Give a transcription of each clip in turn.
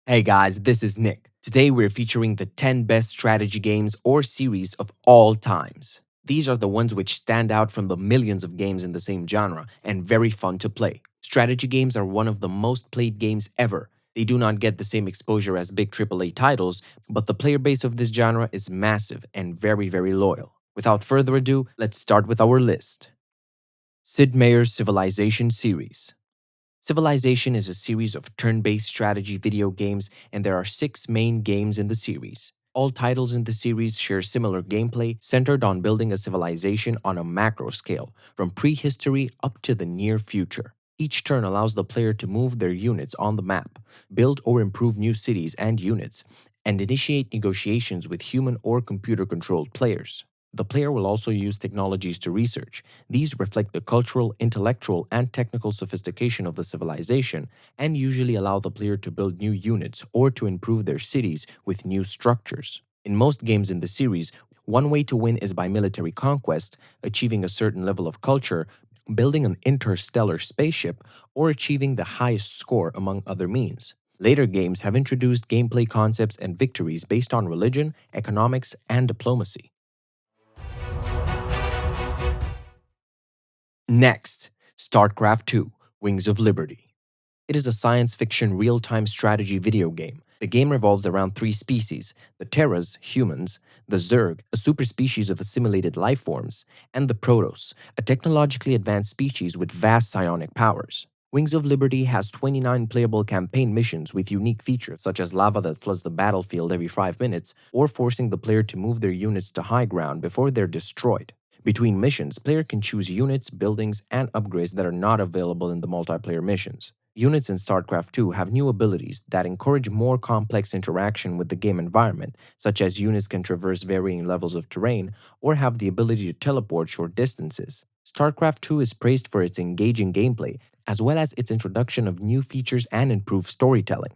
Hey guys, this is Nick. Today we're featuring the 10 best strategy games or series of all times. These are the ones which stand out from the millions of games in the same genre and very fun to play. Strategy games are one of the most played games ever. They do not get the same exposure as big AAA titles, but the player base of this genre is massive and very loyal. Without further ado, let's start with our list. Sid Meier's Civilization series. Civilization is a series of turn based strategy video games, and there are six main games in the series. All titles in the series share similar gameplay centered on building a civilization on a macro scale, from prehistory up to the near future. Each turn allows the player to move their units on the map, build or improve new cities and units, and initiate negotiations with human or computer controlled players. The player will also use technologies to research. These reflect the cultural, intellectual, and technical sophistication of the civilization and usually allow the player to build new units or to improve their cities with new structures. In most games in the series, one way to win is by military conquest, achieving a certain level of culture, building an interstellar spaceship, or achieving the highest score among other means. Later games have introduced gameplay concepts and victories based on religion, economics, and diplomacy. Next, StarCraft II Wings of Liberty. It is a science fiction real time strategy video game. The game revolves around three species: the Terras, humans, the Zerg, a superspecies of assimilated life forms, and the Protoss, a technologically advanced species with vast psionic powers. Wings of Liberty has 29 playable campaign missions with unique features such as lava that floods the battlefield every 5 minutes, or forcing the player to move their units to high ground before they're destroyed. Between missions, player can choose units, buildings, and upgrades that are not available in the multiplayer missions. Units in StarCraft 2 have new abilities that encourage more complex interaction with the game environment, such as units can traverse varying levels of terrain or have the ability to teleport short distances. StarCraft 2 is praised for its engaging gameplay, as well as its introduction of new features and improved storytelling.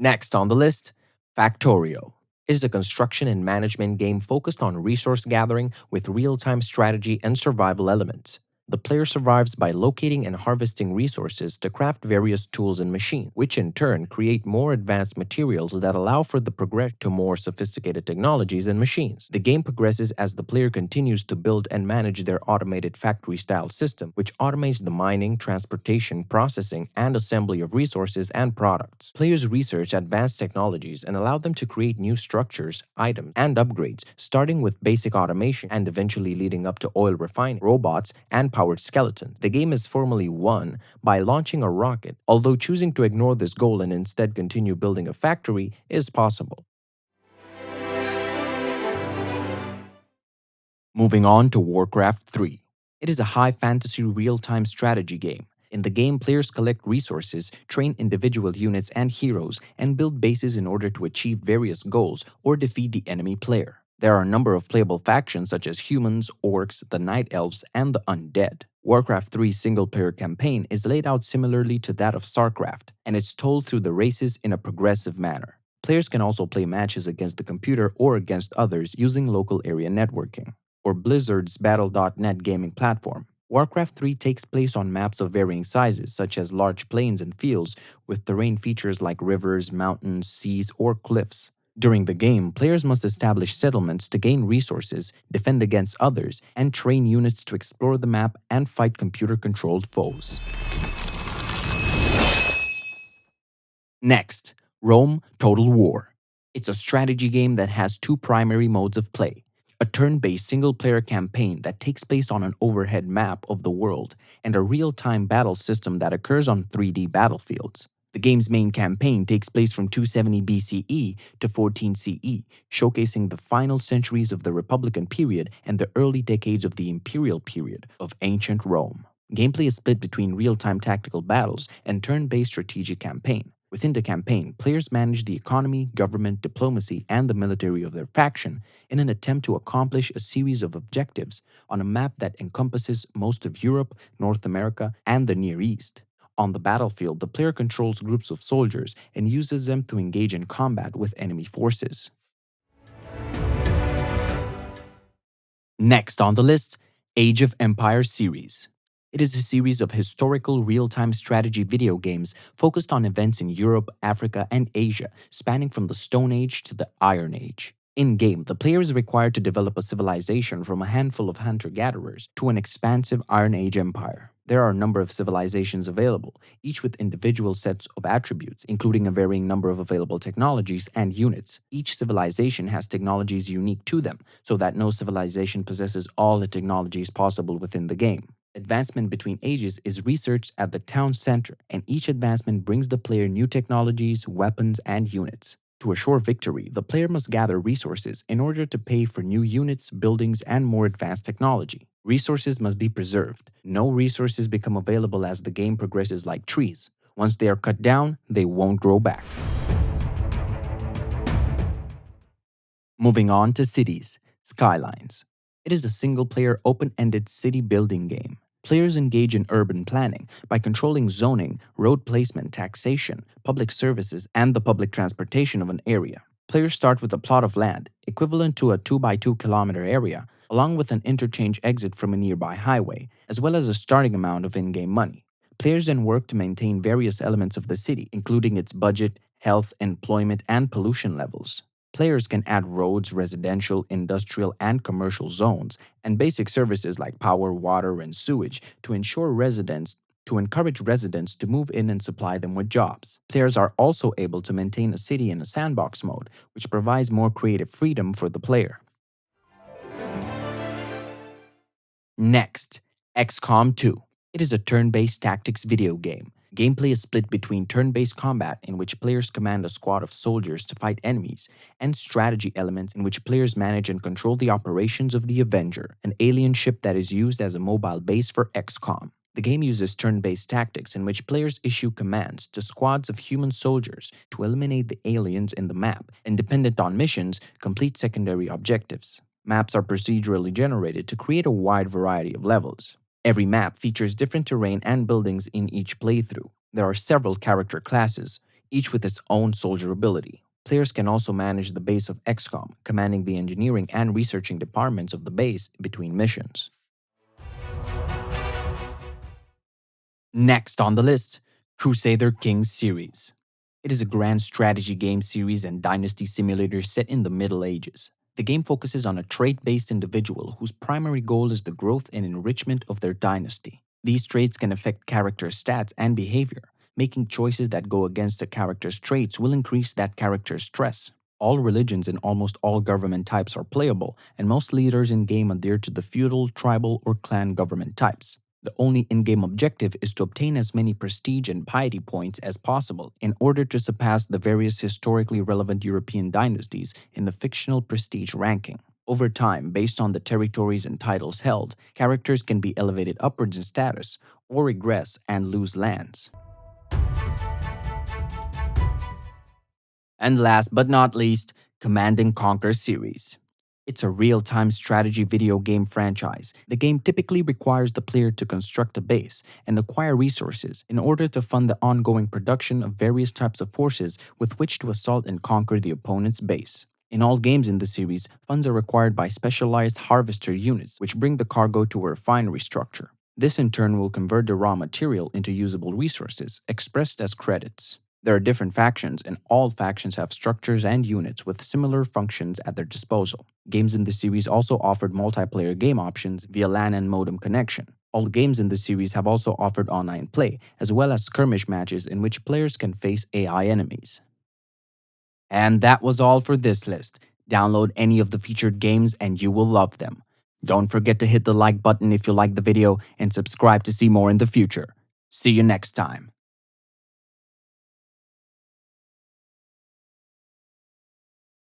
Next on the list, Factorio. It is a construction and management game focused on resource gathering with real time strategy and survival elements. The player survives by locating and harvesting resources to craft various tools and machines, which in turn create more advanced materials that allow for the progression to more sophisticated technologies and machines. The game progresses as the player continues to build and manage their automated factory style system, which automates the mining, transportation, processing, and assembly of resources and products. Players research advanced technologies and allow them to create new structures, items, and upgrades, starting with basic automation and eventually leading up to oil refining, robots, and powered skeletons. The game is formally won by launching a rocket, although choosing to ignore this goal and instead continue building a factory is possible. Moving on to Warcraft III. It is a high fantasy real time strategy game. In the game, players collect resources, train individual units and heroes, and build bases in order to achieve various goals or defeat the enemy player. There are a number of playable factions such as humans, orcs, the night elves, and the undead. Warcraft 3's single player campaign is laid out similarly to that of StarCraft, and it's told through the races in a progressive manner. Players can also play matches against the computer or against others using local area networking or Blizzard's Battle.net gaming platform. Warcraft 3 takes place on maps of varying sizes, such as large plains and fields, with terrain features like rivers, mountains, seas, or cliffs. During the game, players must establish settlements to gain resources, defend against others, and train units to explore the map and fight computer controlled foes. Next, Rome Total War. It's a strategy game that has two primary modes of play: a turn based single player campaign that takes place on an overhead map of the world, and a real time battle system that occurs on 3D battlefields. The game's main campaign takes place from 270 BCE to 14 CE, showcasing the final centuries of the Republican period and the early decades of the Imperial period of ancient Rome. Gameplay is split between real time tactical battles and turn based strategic campaign. Within the campaign, players manage the economy, government, diplomacy, and the military of their faction in an attempt to accomplish a series of objectives on a map that encompasses most of Europe, North America, and the Near East. On the battlefield, the player controls groups of soldiers and uses them to engage in combat with enemy forces. Next on the list, Age of Empires series. It is a series of historical real time strategy video games focused on events in Europe, Africa, and Asia, spanning from the Stone Age to the Iron Age. In game, the player is required to develop a civilization from a handful of hunter gatherers to an expansive Iron Age empire. There are a number of civilizations available, each with individual sets of attributes, including a varying number of available technologies and units. Each civilization has technologies unique to them, so that no civilization possesses all the technologies possible within the game. Advancement between ages is researched at the town center, and each advancement brings the player new technologies, weapons, and units. To assure victory, the player must gather resources in order to pay for new units, buildings, and more advanced technology. Resources must be preserved. No resources become available as the game progresses like trees. Once they are cut down, they won't grow back. Moving on to cities, Skylines. It is a single player open ended city building game. Players engage in urban planning by controlling zoning, road placement, taxation, public services, and the public transportation of an area. Players start with a plot of land, equivalent to a 2 by 2 kilometer area, along with an interchange exit from a nearby highway, as well as a starting amount of in game money. Players then work to maintain various elements of the city, including its budget, health, employment, and pollution levels. Players can add roads, residential, industrial, and commercial zones, and basic services like power, water, and sewage to encourage residents to move in and supply them with jobs. Players are also able to maintain a city in a sandbox mode, which provides more creative freedom for the player. Next, Xcom 2. It is a turn based tactics video game. Gameplay is split between turn based combat, in which players command a squad of soldiers to fight enemies, and strategy elements, in which players manage and control the operations of the Avenger, an alien ship that is used as a mobile base for XCOM. The game uses turn based tactics, in which players issue commands to squads of human soldiers to eliminate the aliens in the map, and dependent on missions, complete secondary objectives. Maps are procedurally generated to create a wide variety of levels. Every map features different terrain and buildings in each playthrough. There are several character classes, each with its own soldier ability. Players can also manage the base of XCOM, commanding the engineering and researching departments of the base between missions. Next on the list, Crusader Kings series. It is a grand strategy game series and dynasty simulator set in the Middle Ages. The game focuses on a trait-based individual whose primary goal is the growth and enrichment of their dynasty. These traits can affect character stats and behavior. Making choices that go against a character's traits will increase that character's stress. All religions and almost all government types are playable, and most leaders in-game adhere to the feudal, tribal, or clan government types. The only in-game objective is to obtain as many prestige and piety points as possible in order to surpass the various historically relevant European dynasties in the fictional prestige ranking. Over time, based on the territories and titles held, characters can be elevated upwards in status or regress and lose lands. And last but not least, Command and Conquer series. It's a real-time strategy video game franchise. The game typically requires the player to construct a base and acquire resources in order to fund the ongoing production of various types of forces with which to assault and conquer the opponent's base. In all games in the series, funds are required by specialized harvester units, which bring the cargo to a refinery structure. This in turn will convert the raw material into usable resources, expressed as credits. There are different factions, and all factions have structures and units with similar functions at their disposal. Games in the series also offered multiplayer game options via LAN and modem connection. All games in the series have also offered online play, as well as skirmish matches in which players can face AI enemies. And that was all for this list. Download any of the featured games and you will love them. Don't forget to hit the like button if you like the video and subscribe to see more in the future. See you next time.